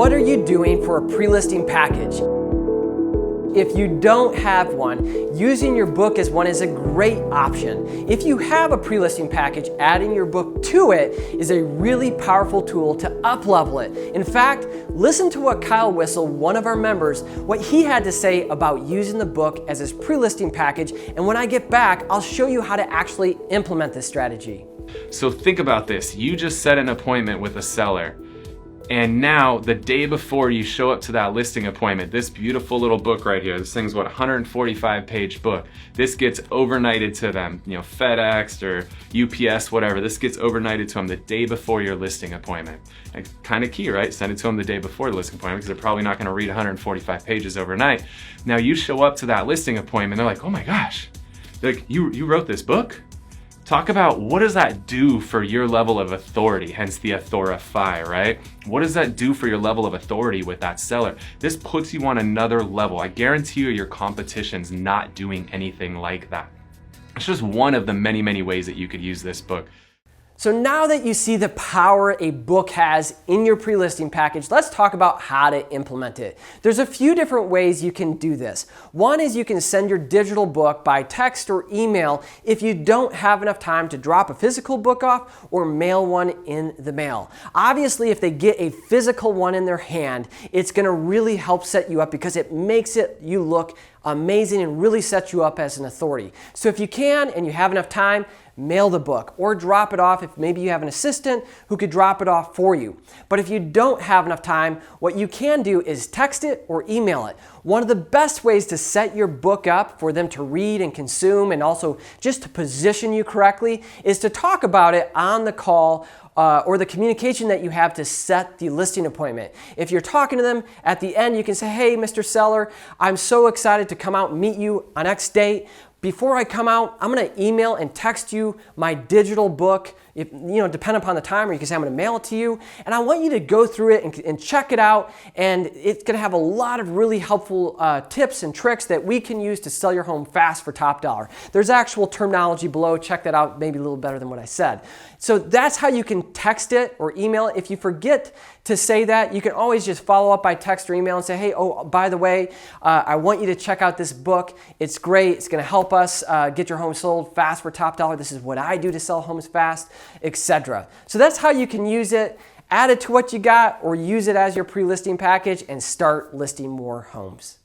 What are you doing for a pre-listing package? If you don't have one, using your book as one is a great option. If you have a pre-listing package, adding your book to it is a really powerful tool to up-level it. In fact, listen to what Kyle Whistle, one of our members, what he had to say about using the book as his pre-listing package, and when I get back, I'll show you how to actually implement this strategy. So think about this. You just set an appointment with a seller. And now, the day before you show up to that listing appointment, this beautiful little book right here, this thing's what, 145-page book. This gets overnighted to them, FedEx or UPS, whatever. This gets overnighted to them the day before your listing appointment. And kind of key, right? Send it to them the day before the listing appointment because they're probably not going to read 145 pages overnight. Now you show up to that listing appointment, they're like, oh my gosh, like you wrote this book? Talk about what does that do for your level of authority, hence the authorify, right? What does that do for your level of authority with that seller? This puts you on another level. I guarantee you your competition's not doing anything like that. It's just one of the many, many ways that you could use this book. So now that you see the power a book has in your pre-listing package, let's talk about how to implement it. There's a few different ways you can do this. One is you can send your digital book by text or email if you don't have enough time to drop a physical book off or mail one in the mail. Obviously, if they get a physical one in their hand, it's going to really help set you up because it makes you look amazing and really sets you up as an authority. So if you can and you have enough time, mail the book or drop it off if maybe you have an assistant who could drop it off for you. But if you don't have enough time, what you can do is text it or email it. One of the best ways to set your book up for them to read and consume and also just to position you correctly is to talk about it on the call or the communication that you have to set the listing appointment. If you're talking to them at the end, you can say, hey, Mr. Seller, I'm so excited to come out and meet you on X date. Before I come out, I'm going to email and text you my digital book. If, depending upon the time, or you can say I'm going to mail it to you. And I want you to go through it and check it out. And it's going to have a lot of really helpful tips and tricks that we can use to sell your home fast for top dollar. There's actual terminology below. Check that out, maybe a little better than what I said. So that's how you can text it or email it. If you forget to say that, you can always just follow up by text or email and say, hey, oh, by the way, I want you to check out this book. It's great. It's going to help us get your home sold fast for top dollar. This is what I do to sell homes fast, etc. So that's how you can use it. Add it to what you got or use it as your pre-listing package and start listing more homes.